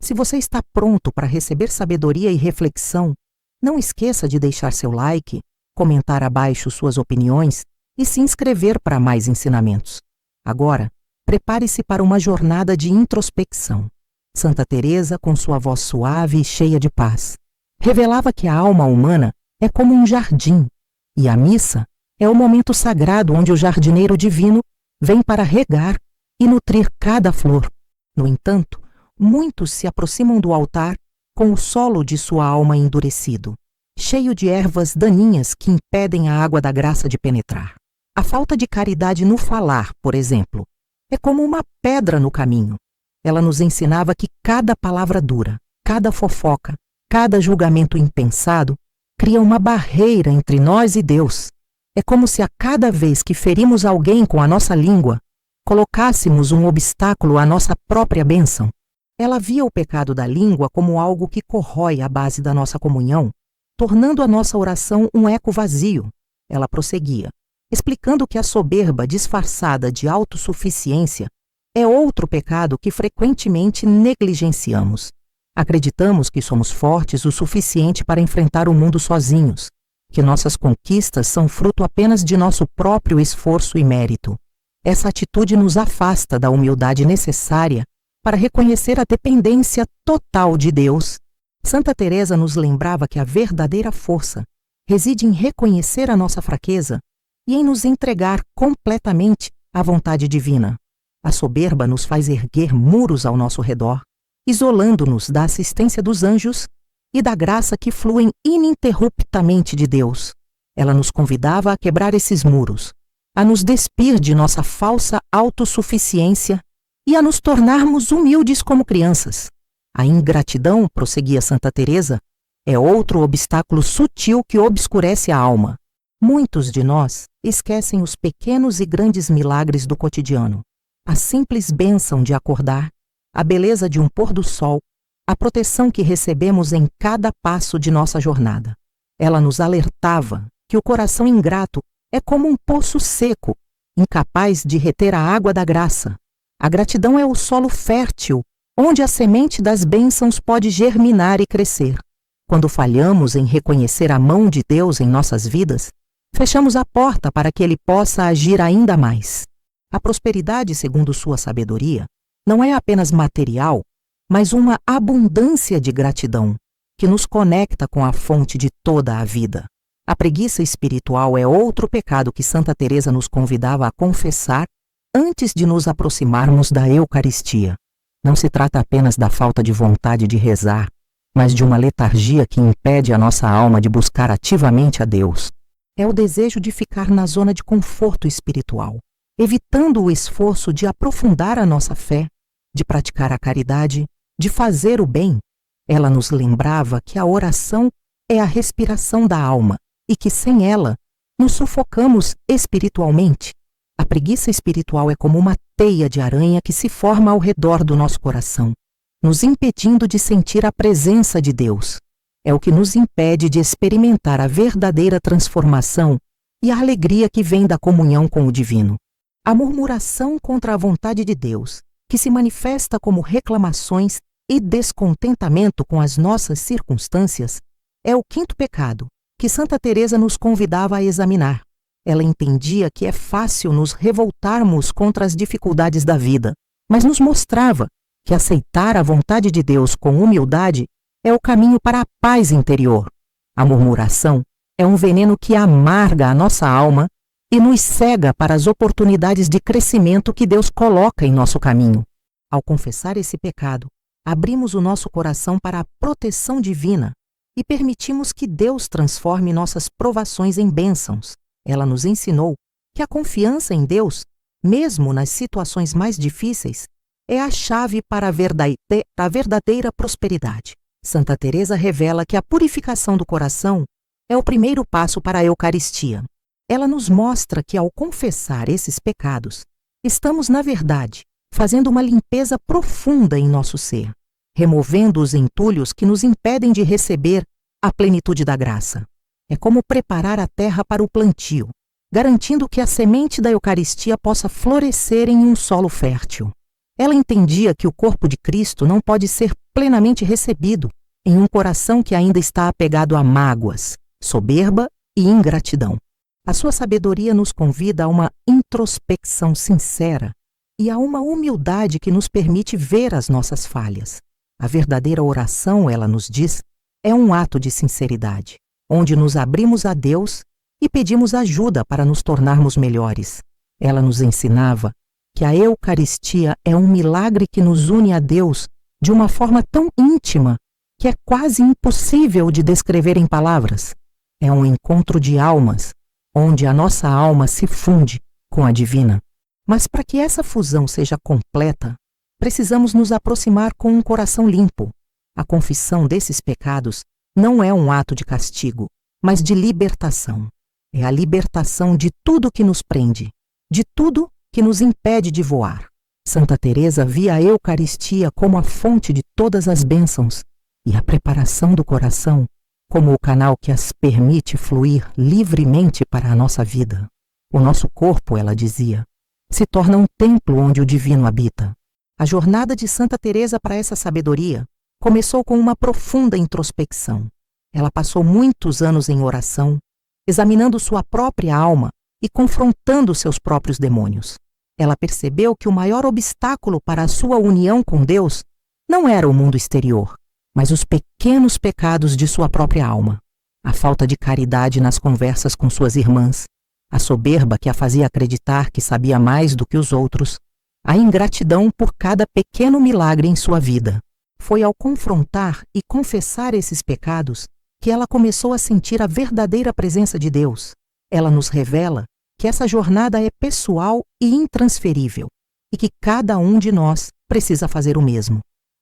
Se você está pronto para receber sabedoria e reflexão, não esqueça de deixar seu like, comentar abaixo suas opiniões e se inscrever para mais ensinamentos. Agora, prepare-se para uma jornada de introspecção. Santa Teresa, com sua voz suave e cheia de paz, revelava que a alma humana é como um jardim, e a missa é o momento sagrado onde o jardineiro divino vem para regar e nutrir cada flor. No entanto, muitos se aproximam do altar com o solo de sua alma endurecido, cheio de ervas daninhas que impedem a água da graça de penetrar. A falta de caridade no falar, por exemplo, é como uma pedra no caminho. Ela nos ensinava que cada palavra dura, cada fofoca, cada julgamento impensado cria uma barreira entre nós e Deus. É como se a cada vez que ferimos alguém com a nossa língua, colocássemos um obstáculo à nossa própria bênção. Ela via o pecado da língua como algo que corrói a base da nossa comunhão, tornando a nossa oração um eco vazio. Ela prosseguia, explicando que a soberba disfarçada de autossuficiência é outro pecado que frequentemente negligenciamos. Acreditamos que somos fortes o suficiente para enfrentar o mundo sozinhos, que nossas conquistas são fruto apenas de nosso próprio esforço e mérito. Essa atitude nos afasta da humildade necessária para reconhecer a dependência total de Deus. Santa Teresa nos lembrava que a verdadeira força reside em reconhecer a nossa fraqueza e em nos entregar completamente à vontade divina. A soberba nos faz erguer muros ao nosso redor, isolando-nos da assistência dos anjos e da graça que fluem ininterruptamente de Deus. Ela nos convidava a quebrar esses muros, a nos despir de nossa falsa autossuficiência e a nos tornarmos humildes como crianças. A ingratidão, prosseguia Santa Teresa, é outro obstáculo sutil que obscurece a alma. Muitos de nós esquecem os pequenos e grandes milagres do cotidiano, a simples bênção de acordar, a beleza de um pôr do sol, a proteção que recebemos em cada passo de nossa jornada. Ela nos alertava que o coração ingrato é como um poço seco, incapaz de reter a água da graça. A gratidão é o solo fértil, onde a semente das bênçãos pode germinar e crescer. Quando falhamos em reconhecer a mão de Deus em nossas vidas, fechamos a porta para que Ele possa agir ainda mais. A prosperidade, segundo sua sabedoria, não é apenas material, mas uma abundância de gratidão, que nos conecta com a fonte de toda a vida. A preguiça espiritual é outro pecado que Santa Teresa nos convidava a confessar antes de nos aproximarmos da Eucaristia. Não se trata apenas da falta de vontade de rezar, mas de uma letargia que impede a nossa alma de buscar ativamente a Deus. É o desejo de ficar na zona de conforto espiritual, evitando o esforço de aprofundar a nossa fé, de praticar a caridade, de fazer o bem. Ela nos lembrava que a oração é a respiração da alma e que sem ela nos sufocamos espiritualmente. A preguiça espiritual é como uma teia de aranha que se forma ao redor do nosso coração, nos impedindo de sentir a presença de Deus. É o que nos impede de experimentar a verdadeira transformação e a alegria que vem da comunhão com o divino. A murmuração contra a vontade de Deus, que se manifesta como reclamações e descontentamento com as nossas circunstâncias, é o quinto pecado que Santa Teresa nos convidava a examinar. Ela entendia que é fácil nos revoltarmos contra as dificuldades da vida, mas nos mostrava que aceitar a vontade de Deus com humildade é o caminho para a paz interior. A murmuração é um veneno que amarga a nossa alma e nos cega para as oportunidades de crescimento que Deus coloca em nosso caminho. Ao confessar esse pecado, abrimos o nosso coração para a proteção divina e permitimos que Deus transforme nossas provações em bênçãos. Ela nos ensinou que a confiança em Deus, mesmo nas situações mais difíceis, é a chave para a verdadeira prosperidade. Santa Teresa revela que a purificação do coração é o primeiro passo para a Eucaristia. Ela nos mostra que, ao confessar esses pecados, estamos, na verdade, fazendo uma limpeza profunda em nosso ser, removendo os entulhos que nos impedem de receber a plenitude da graça. É como preparar a terra para o plantio, garantindo que a semente da Eucaristia possa florescer em um solo fértil. Ela entendia que o corpo de Cristo não pode ser plenamente recebido em um coração que ainda está apegado a mágoas, soberba e ingratidão. A sua sabedoria nos convida a uma introspecção sincera e a uma humildade que nos permite ver as nossas falhas. A verdadeira oração, ela nos diz, é um ato de sinceridade, onde nos abrimos a Deus e pedimos ajuda para nos tornarmos melhores. Ela nos ensinava que a Eucaristia é um milagre que nos une a Deus de uma forma tão íntima que é quase impossível de descrever em palavras. É um encontro de almas, onde a nossa alma se funde com a divina. Mas para que essa fusão seja completa, precisamos nos aproximar com um coração limpo. A confissão desses pecados não é um ato de castigo, mas de libertação. É a libertação de tudo que nos prende, de tudo que nos impede de voar. Santa Teresa via a Eucaristia como a fonte de todas as bênçãos e a preparação do coração como o canal que as permite fluir livremente para a nossa vida. O nosso corpo, ela dizia, se torna um templo onde o divino habita. A jornada de Santa Teresa para essa sabedoria começou com uma profunda introspecção. Ela passou muitos anos em oração, examinando sua própria alma e confrontando seus próprios demônios. Ela percebeu que o maior obstáculo para a sua união com Deus não era o mundo exterior, mas os pequenos pecados de sua própria alma. A falta de caridade nas conversas com suas irmãs, a soberba que a fazia acreditar que sabia mais do que os outros, a ingratidão por cada pequeno milagre em sua vida. Foi ao confrontar e confessar esses pecados que ela começou a sentir a verdadeira presença de Deus. Ela nos revela que essa jornada é pessoal e intransferível e que cada um de nós precisa fazer o mesmo.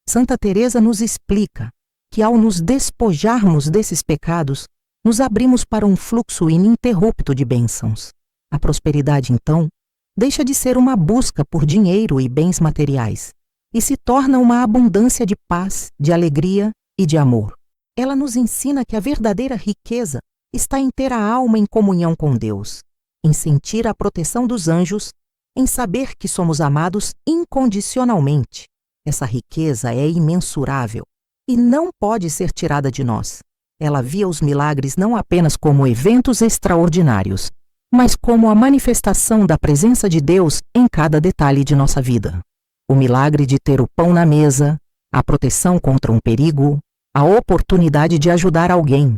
Santa Teresa nos explica que ao nos despojarmos desses pecados, nos abrimos para um fluxo ininterrupto de bênçãos. A prosperidade, então, deixa de ser uma busca por dinheiro e bens materiais e se torna uma abundância de paz, de alegria e de amor. Ela nos ensina que a verdadeira riqueza está em ter a alma em comunhão com Deus, em sentir a proteção dos anjos, em saber que somos amados incondicionalmente. Essa riqueza é imensurável e não pode ser tirada de nós. Ela via os milagres não apenas como eventos extraordinários, mas como a manifestação da presença de Deus em cada detalhe de nossa vida. O milagre de ter o pão na mesa, a proteção contra um perigo, a oportunidade de ajudar alguém.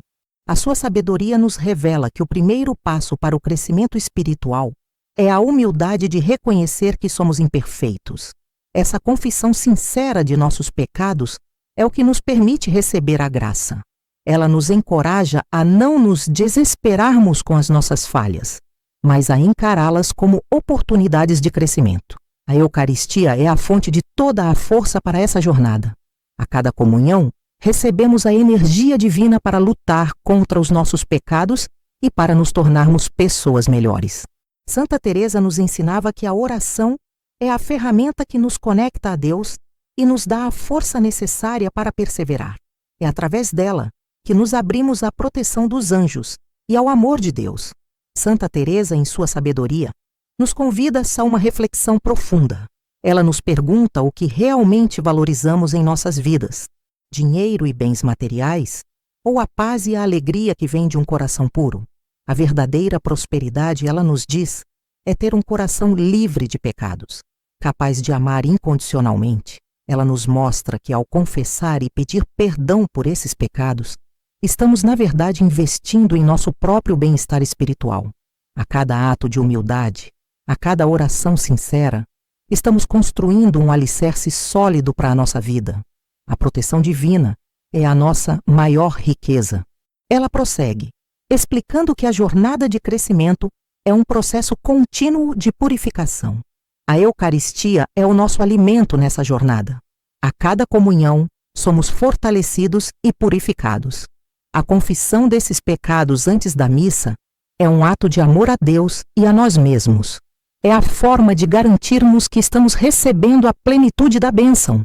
A sua sabedoria nos revela que o primeiro passo para o crescimento espiritual é a humildade de reconhecer que somos imperfeitos. Essa confissão sincera de nossos pecados é o que nos permite receber a graça. Ela nos encoraja a não nos desesperarmos com as nossas falhas, mas a encará-las como oportunidades de crescimento. A Eucaristia é a fonte de toda a força para essa jornada. A cada comunhão, recebemos a energia divina para lutar contra os nossos pecados e para nos tornarmos pessoas melhores. Santa Teresa nos ensinava que a oração é a ferramenta que nos conecta a Deus e nos dá a força necessária para perseverar. É através dela que nos abrimos à proteção dos anjos e ao amor de Deus. Santa Teresa, em sua sabedoria, nos convida a uma reflexão profunda. Ela nos pergunta o que realmente valorizamos em nossas vidas: dinheiro e bens materiais, ou a paz e a alegria que vem de um coração puro? A verdadeira prosperidade, ela nos diz, é ter um coração livre de pecados, capaz de amar incondicionalmente. Ela nos mostra que ao confessar e pedir perdão por esses pecados, estamos, na verdade, investindo em nosso próprio bem-estar espiritual. A cada ato de humildade, a cada oração sincera, estamos construindo um alicerce sólido para a nossa vida. A proteção divina é a nossa maior riqueza. Ela prossegue, explicando que a jornada de crescimento é um processo contínuo de purificação. A Eucaristia é o nosso alimento nessa jornada. A cada comunhão, somos fortalecidos e purificados. A confissão desses pecados antes da missa é um ato de amor a Deus e a nós mesmos. É a forma de garantirmos que estamos recebendo a plenitude da bênção.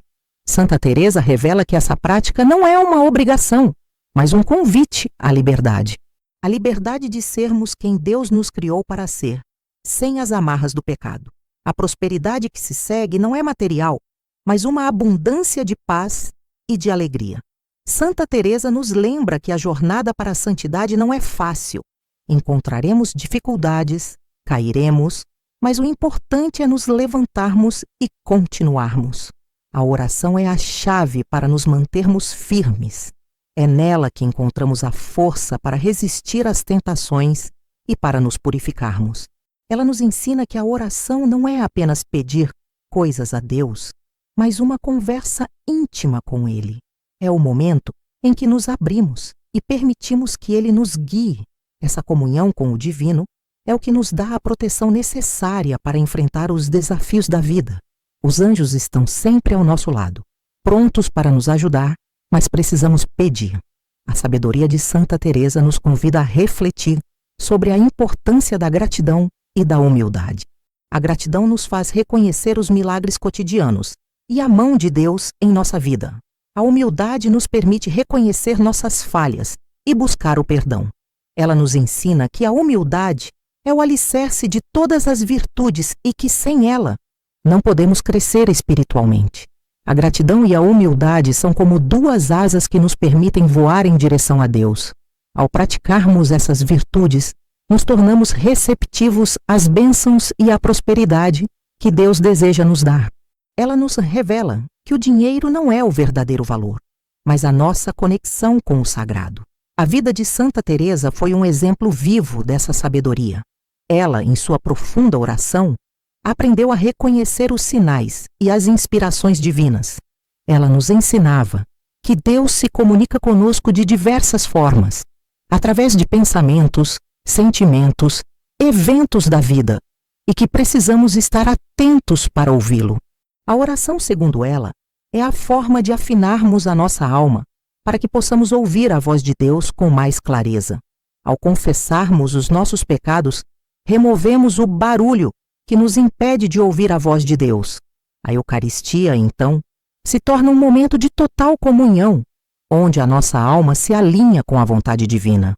Santa Teresa revela que essa prática não é uma obrigação, mas um convite à liberdade. A liberdade de sermos quem Deus nos criou para ser, sem as amarras do pecado. A prosperidade que se segue não é material, mas uma abundância de paz e de alegria. Santa Teresa nos lembra que a jornada para a santidade não é fácil. Encontraremos dificuldades, cairemos, mas o importante é nos levantarmos e continuarmos. A oração é a chave para nos mantermos firmes. É nela que encontramos a força para resistir às tentações e para nos purificarmos. Ela nos ensina que a oração não é apenas pedir coisas a Deus, mas uma conversa íntima com Ele. É o momento em que nos abrimos e permitimos que Ele nos guie. Essa comunhão com o divino é o que nos dá a proteção necessária para enfrentar os desafios da vida. Os anjos estão sempre ao nosso lado, prontos para nos ajudar, mas precisamos pedir. A sabedoria de Santa Teresa nos convida a refletir sobre a importância da gratidão e da humildade. A gratidão nos faz reconhecer os milagres cotidianos e a mão de Deus em nossa vida. A humildade nos permite reconhecer nossas falhas e buscar o perdão. Ela nos ensina que a humildade é o alicerce de todas as virtudes e que, sem ela, não podemos crescer espiritualmente. A gratidão e a humildade são como duas asas que nos permitem voar em direção a Deus. Ao praticarmos essas virtudes, nos tornamos receptivos às bênçãos e à prosperidade que Deus deseja nos dar. Ela nos revela que o dinheiro não é o verdadeiro valor, mas a nossa conexão com o sagrado. A vida de Santa Teresa foi um exemplo vivo dessa sabedoria. Ela, em sua profunda oração, aprendeu a reconhecer os sinais e as inspirações divinas. Ela nos ensinava que Deus se comunica conosco de diversas formas, através de pensamentos, sentimentos, eventos da vida, e que precisamos estar atentos para ouvi-lo. A oração, segundo ela, é a forma de afinarmos a nossa alma para que possamos ouvir a voz de Deus com mais clareza. Ao confessarmos os nossos pecados, removemos o barulho que nos impede de ouvir a voz de Deus. A Eucaristia, então, se torna um momento de total comunhão, onde a nossa alma se alinha com a vontade divina.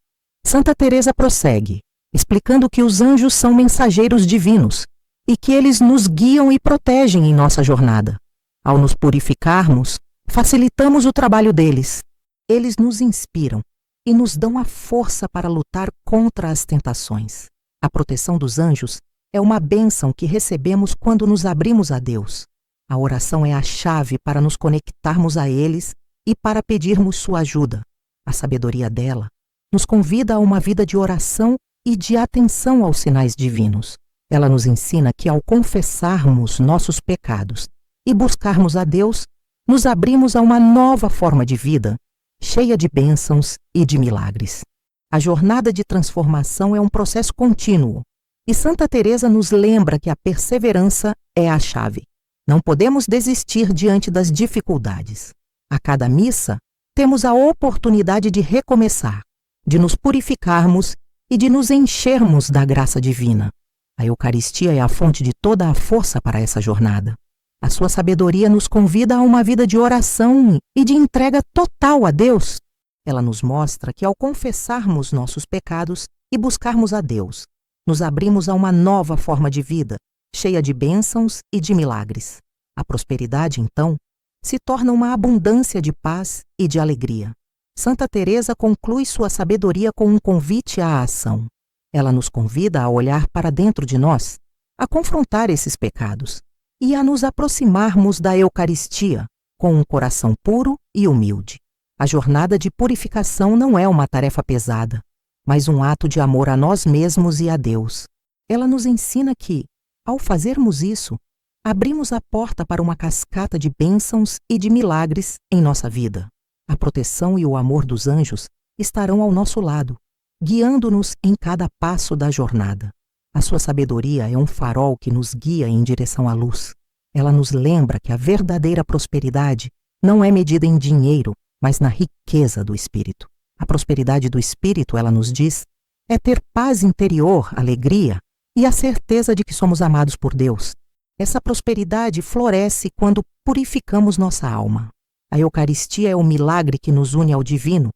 Santa Teresa prossegue, explicando que os anjos são mensageiros divinos e que eles nos guiam e protegem em nossa jornada. Ao nos purificarmos, facilitamos o trabalho deles. Eles nos inspiram e nos dão a força para lutar contra as tentações. A proteção dos anjos é uma bênção que recebemos quando nos abrimos a Deus. A oração é a chave para nos conectarmos a eles e para pedirmos sua ajuda. A sabedoria dela nos convida a uma vida de oração e de atenção aos sinais divinos. Ela nos ensina que ao confessarmos nossos pecados e buscarmos a Deus, nos abrimos a uma nova forma de vida, cheia de bênçãos e de milagres. A jornada de transformação é um processo contínuo, e Santa Teresa nos lembra que a perseverança é a chave. Não podemos desistir diante das dificuldades. A cada missa, temos a oportunidade de recomeçar, de nos purificarmos e de nos enchermos da graça divina. A Eucaristia é a fonte de toda a força para essa jornada. A sua sabedoria nos convida a uma vida de oração e de entrega total a Deus. Ela nos mostra que ao confessarmos nossos pecados e buscarmos a Deus, nos abrimos a uma nova forma de vida, cheia de bênçãos e de milagres. A prosperidade, então, se torna uma abundância de paz e de alegria. Santa Teresa conclui sua sabedoria com um convite à ação. Ela nos convida a olhar para dentro de nós, a confrontar esses pecados e a nos aproximarmos da Eucaristia com um coração puro e humilde. A jornada de purificação não é uma tarefa pesada, mas um ato de amor a nós mesmos e a Deus. Ela nos ensina que, ao fazermos isso, abrimos a porta para uma cascata de bênçãos e de milagres em nossa vida. A proteção e o amor dos anjos estarão ao nosso lado, guiando-nos em cada passo da jornada. A sua sabedoria é um farol que nos guia em direção à luz. Ela nos lembra que a verdadeira prosperidade não é medida em dinheiro, mas na riqueza do espírito. A prosperidade do espírito, ela nos diz, é ter paz interior, alegria e a certeza de que somos amados por Deus. Essa prosperidade floresce quando purificamos nossa alma. A Eucaristia é o milagre que nos une ao divino,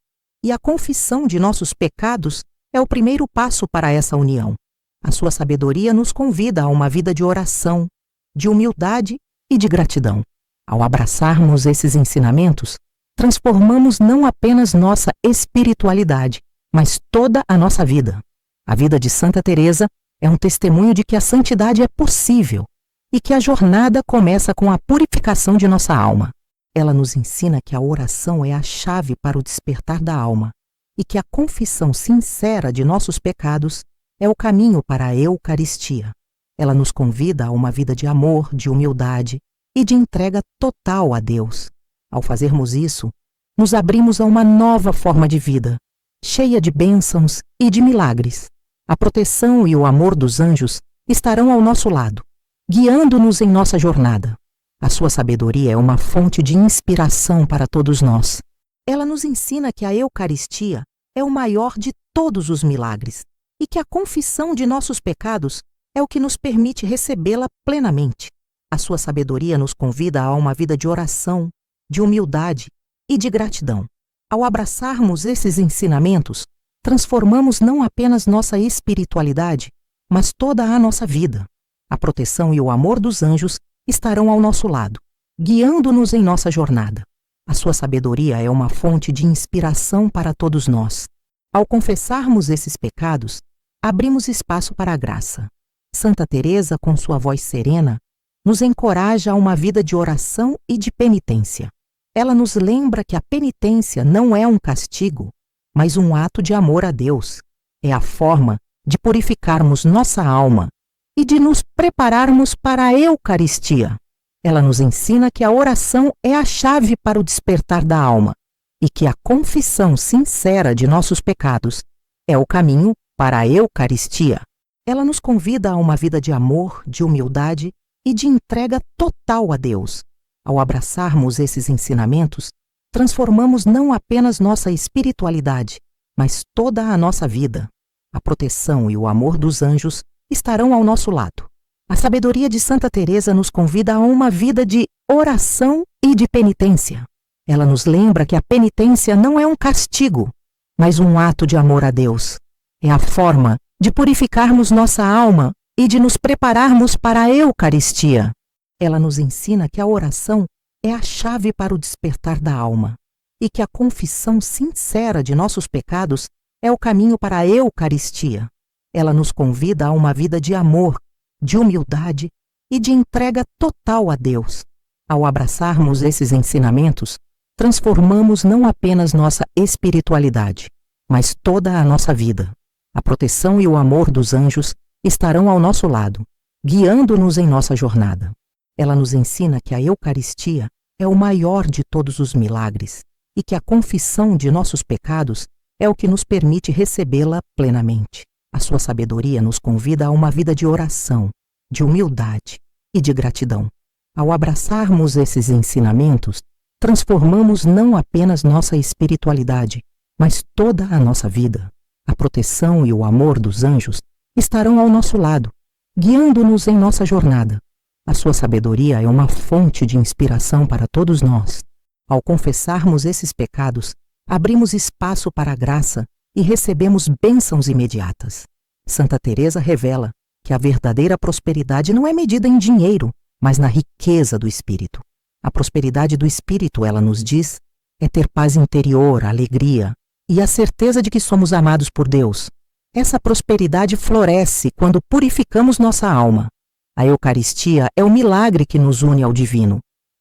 e a confissão de nossos pecados é o primeiro passo para essa união. A sua sabedoria nos convida a uma vida de oração, de humildade e de gratidão. Ao abraçarmos esses ensinamentos, transformamos não apenas nossa espiritualidade, mas toda a nossa vida. A vida de Santa Teresa é um testemunho de que a santidade é possível e que a jornada começa com a purificação de nossa alma. Ela nos ensina que a oração é a chave para o despertar da alma e que a confissão sincera de nossos pecados é o caminho para a Eucaristia. Ela nos convida a uma vida de amor, de humildade e de entrega total a Deus. Ao fazermos isso, nos abrimos a uma nova forma de vida, cheia de bênçãos e de milagres. A proteção e o amor dos anjos estarão ao nosso lado, guiando-nos em nossa jornada. A sua sabedoria é uma fonte de inspiração para todos nós. Ela nos ensina que a Eucaristia é o maior de todos os milagres e que a confissão de nossos pecados é o que nos permite recebê-la plenamente. A sua sabedoria nos convida a uma vida de oração, de humildade e de gratidão. Ao abraçarmos esses ensinamentos, transformamos não apenas nossa espiritualidade, mas toda a nossa vida. A proteção e o amor dos anjos estarão ao nosso lado, guiando-nos em nossa jornada. A sua sabedoria é uma fonte de inspiração para todos nós. Ao confessarmos esses pecados, abrimos espaço para a graça. Santa Teresa, com sua voz serena, nos encoraja a uma vida de oração e de penitência. Ela nos lembra que a penitência não é um castigo, mas um ato de amor a Deus. É a forma de purificarmos nossa alma e de nos prepararmos para a Eucaristia. Ela nos ensina que a oração é a chave para o despertar da alma e que a confissão sincera de nossos pecados é o caminho para a Eucaristia. Ela nos convida a uma vida de amor, de humildade e de entrega total a Deus. Ao abraçarmos esses ensinamentos, transformamos não apenas nossa espiritualidade, mas toda a nossa vida. A proteção e o amor dos anjos estarão ao nosso lado. A sabedoria de Santa Teresa nos convida a uma vida de oração e de penitência. Ela nos lembra que a penitência não é um castigo, mas um ato de amor a Deus. É a forma de purificarmos nossa alma e de nos prepararmos para a Eucaristia. Ela nos ensina que a oração é a chave para o despertar da alma e que a confissão sincera de nossos pecados é o caminho para a Eucaristia. Ela nos convida a uma vida de amor, de humildade e de entrega total a Deus. Ao abraçarmos esses ensinamentos, transformamos não apenas nossa espiritualidade, mas toda a nossa vida. A proteção e o amor dos anjos estarão ao nosso lado, guiando-nos em nossa jornada. Ela nos ensina que a Eucaristia é o maior de todos os milagres e que a confissão de nossos pecados é o que nos permite recebê-la plenamente. A sua sabedoria nos convida a uma vida de oração, de humildade e de gratidão. Ao abraçarmos esses ensinamentos, transformamos não apenas nossa espiritualidade, mas toda a nossa vida. A proteção e o amor dos anjos estarão ao nosso lado, guiando-nos em nossa jornada. A sua sabedoria é uma fonte de inspiração para todos nós. Ao confessarmos esses pecados, abrimos espaço para a graça e recebemos bênçãos imediatas. Santa Teresa revela que a verdadeira prosperidade não é medida em dinheiro, mas na riqueza do espírito. A prosperidade do espírito, ela nos diz, é ter paz interior, alegria e a certeza de que somos amados por Deus. Essa prosperidade floresce quando purificamos nossa alma. A Eucaristia é o milagre que nos une ao divino,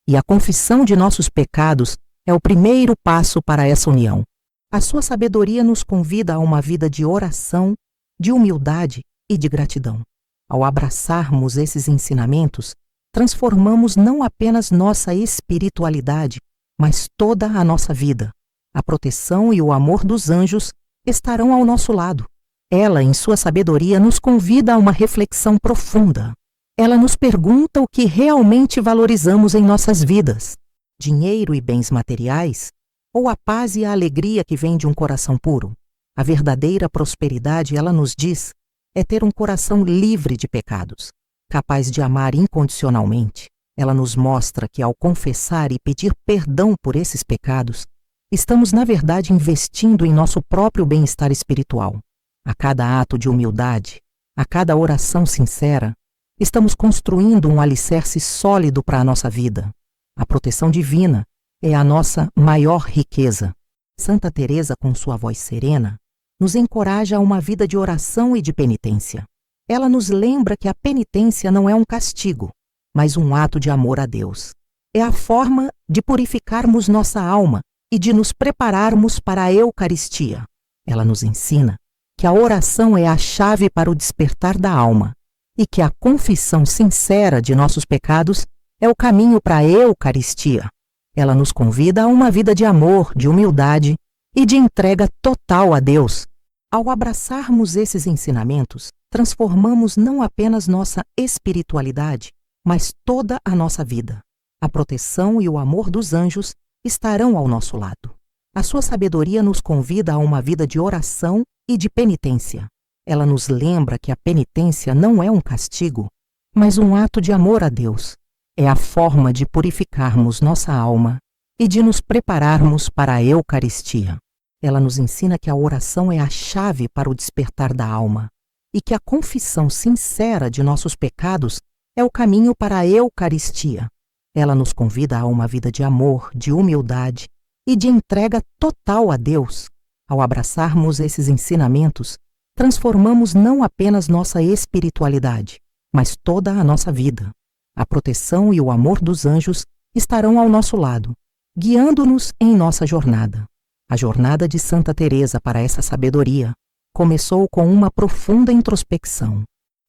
e a confissão de nossos pecados é o primeiro passo para essa união. A sua sabedoria nos convida a uma vida de oração, de humildade e de gratidão. Ao abraçarmos esses ensinamentos, transformamos não apenas nossa espiritualidade, mas toda a nossa vida. A proteção e o amor dos anjos estarão ao nosso lado. Ela, em sua sabedoria, nos convida a uma reflexão profunda. Ela nos pergunta o que realmente valorizamos em nossas vidas: dinheiro e bens materiais, ou a paz e a alegria que vem de um coração puro? A verdadeira prosperidade, ela nos diz, é ter um coração livre de pecados, capaz de amar incondicionalmente. Ela nos mostra que, ao confessar e pedir perdão por esses pecados, estamos, na verdade, investindo em nosso próprio bem-estar espiritual. A cada ato de humildade, a cada oração sincera, estamos construindo um alicerce sólido para a nossa vida. A proteção divina é a nossa maior riqueza. Santa Teresa, com sua voz serena, nos encoraja a uma vida de oração e de penitência. Ela nos lembra que a penitência não é um castigo, mas um ato de amor a Deus. É a forma de purificarmos nossa alma e de nos prepararmos para a Eucaristia. Ela nos ensina que a oração é a chave para o despertar da alma e que a confissão sincera de nossos pecados é o caminho para a Eucaristia. Ela nos convida a uma vida de amor, de humildade e de entrega total a Deus. Ao abraçarmos esses ensinamentos, transformamos não apenas nossa espiritualidade, mas toda a nossa vida. A proteção e o amor dos anjos estarão ao nosso lado. A sua sabedoria nos convida a uma vida de oração e de penitência. Ela nos lembra que a penitência não é um castigo, mas um ato de amor a Deus. É a forma de purificarmos nossa alma e de nos prepararmos para a Eucaristia. Ela nos ensina que a oração é a chave para o despertar da alma e que a confissão sincera de nossos pecados é o caminho para a Eucaristia. Ela nos convida a uma vida de amor, de humildade e de entrega total a Deus. Ao abraçarmos esses ensinamentos, transformamos não apenas nossa espiritualidade, mas toda a nossa vida. A proteção e o amor dos anjos estarão ao nosso lado, guiando-nos em nossa jornada. A jornada de Santa Teresa para essa sabedoria começou com uma profunda introspecção.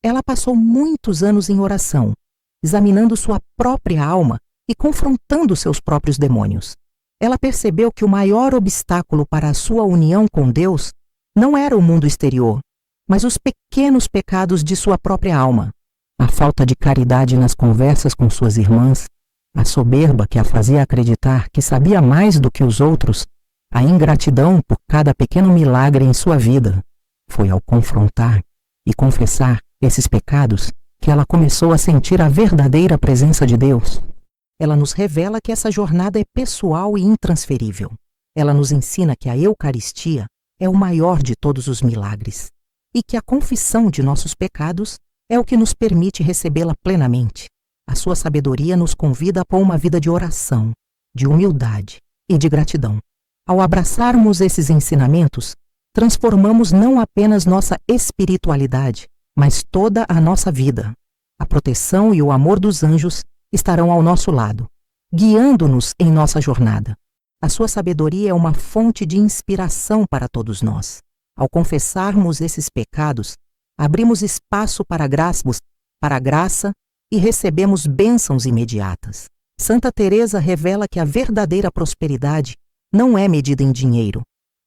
Ela passou muitos anos em oração, examinando sua própria alma e confrontando seus próprios demônios. Ela percebeu que o maior obstáculo para a sua união com Deus não era o mundo exterior, mas os pequenos pecados de sua própria alma. A falta de caridade nas conversas com suas irmãs, a soberba que a fazia acreditar que sabia mais do que os outros, a ingratidão por cada pequeno milagre em sua vida. Foi ao confrontar e confessar esses pecados que ela começou a sentir a verdadeira presença de Deus. Ela nos revela que essa jornada é pessoal e intransferível. Ela nos ensina que a Eucaristia é o maior de todos os milagres e que a confissão de nossos pecados é o que nos permite recebê-la plenamente. A sua sabedoria nos convida a uma vida de oração, de humildade e de gratidão. Ao abraçarmos esses ensinamentos, transformamos não apenas nossa espiritualidade, mas toda a nossa vida. A proteção e o amor dos anjos estarão ao nosso lado, guiando-nos em nossa jornada. A sua sabedoria é uma fonte de inspiração para todos nós. Ao confessarmos esses pecados, abrimos espaço para a graça e recebemos bênçãos imediatas. Santa Teresa revela que a verdadeira prosperidade não é medida em dinheiro,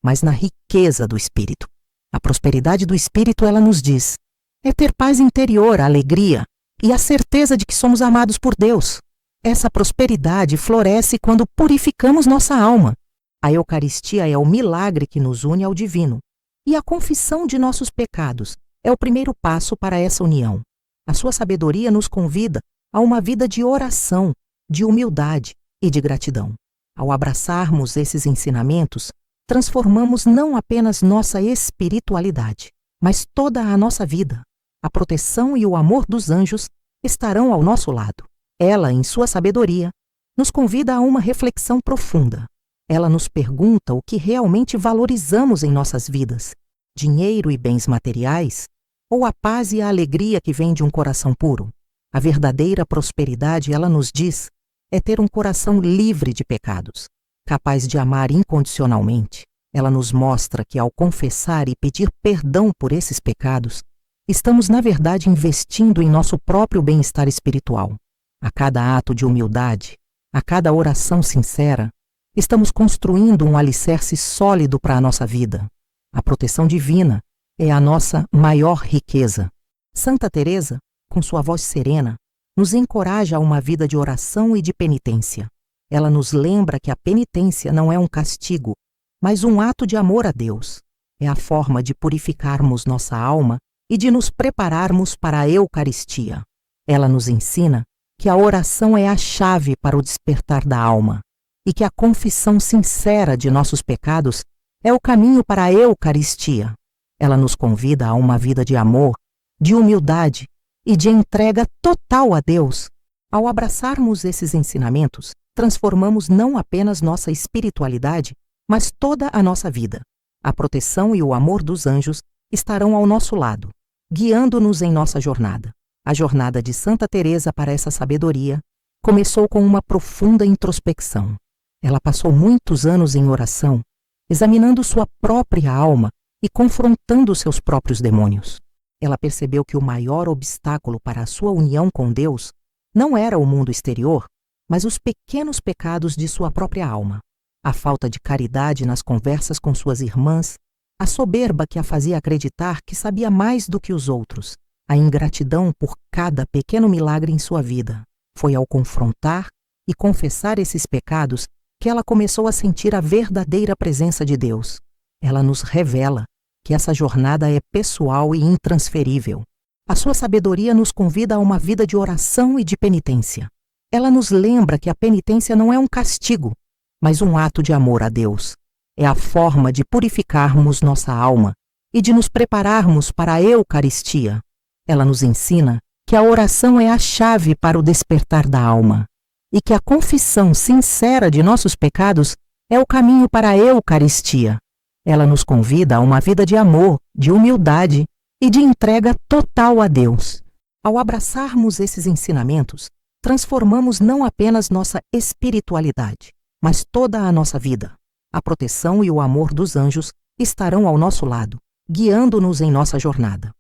mas na riqueza do espírito. A prosperidade do espírito, ela nos diz, é ter paz interior, alegria e a certeza de que somos amados por Deus. Essa prosperidade floresce quando purificamos nossa alma. A Eucaristia é o milagre que nos une ao divino, e a confissão de nossos pecados é o primeiro passo para essa união. A sua sabedoria nos convida a uma vida de oração, de humildade e de gratidão. Ao abraçarmos esses ensinamentos, transformamos não apenas nossa espiritualidade, mas toda a nossa vida. A proteção e o amor dos anjos estarão ao nosso lado. Ela, em sua sabedoria, nos convida a uma reflexão profunda. Ela nos pergunta o que realmente valorizamos em nossas vidas: dinheiro e bens materiais, ou a paz e a alegria que vem de um coração puro? A verdadeira prosperidade, ela nos diz, é ter um coração livre de pecados, capaz de amar incondicionalmente. Ela nos mostra que, ao confessar e pedir perdão por esses pecados, estamos, na verdade, investindo em nosso próprio bem-estar espiritual. A cada ato de humildade, a cada oração sincera, estamos construindo um alicerce sólido para a nossa vida. A proteção divina é a nossa maior riqueza. Santa Teresa, com sua voz serena, nos encoraja a uma vida de oração e de penitência. Ela nos lembra que a penitência não é um castigo, mas um ato de amor a Deus. É a forma de purificarmos nossa alma e de nos prepararmos para a Eucaristia. Ela nos ensina que a oração é a chave para o despertar da alma e que a confissão sincera de nossos pecados é o caminho para a Eucaristia. Ela nos convida a uma vida de amor, de humildade e de entrega total a Deus. Ao abraçarmos esses ensinamentos, transformamos não apenas nossa espiritualidade, mas toda a nossa vida. A proteção e o amor dos anjos estarão ao nosso lado, guiando-nos em nossa jornada. A jornada de Santa Teresa para essa sabedoria começou com uma profunda introspecção. Ela passou muitos anos em oração, examinando sua própria alma e confrontando seus próprios demônios. Ela percebeu que o maior obstáculo para a sua união com Deus não era o mundo exterior, mas os pequenos pecados de sua própria alma. A falta de caridade nas conversas com suas irmãs, a soberba que a fazia acreditar que sabia mais do que os outros, a ingratidão por cada pequeno milagre em sua vida. Foi ao confrontar e confessar esses pecados que ela começou a sentir a verdadeira presença de Deus. Ela nos revela que essa jornada é pessoal e intransferível. A sua sabedoria nos convida a uma vida de oração e de penitência. Ela nos lembra que a penitência não é um castigo, mas um ato de amor a Deus. É a forma de purificarmos nossa alma e de nos prepararmos para a Eucaristia. Ela nos ensina que a oração é a chave para o despertar da alma e que a confissão sincera de nossos pecados é o caminho para a Eucaristia. Ela nos convida a uma vida de amor, de humildade e de entrega total a Deus. Ao abraçarmos esses ensinamentos, transformamos não apenas nossa espiritualidade, mas toda a nossa vida. A proteção e o amor dos anjos estarão ao nosso lado, guiando-nos em nossa jornada.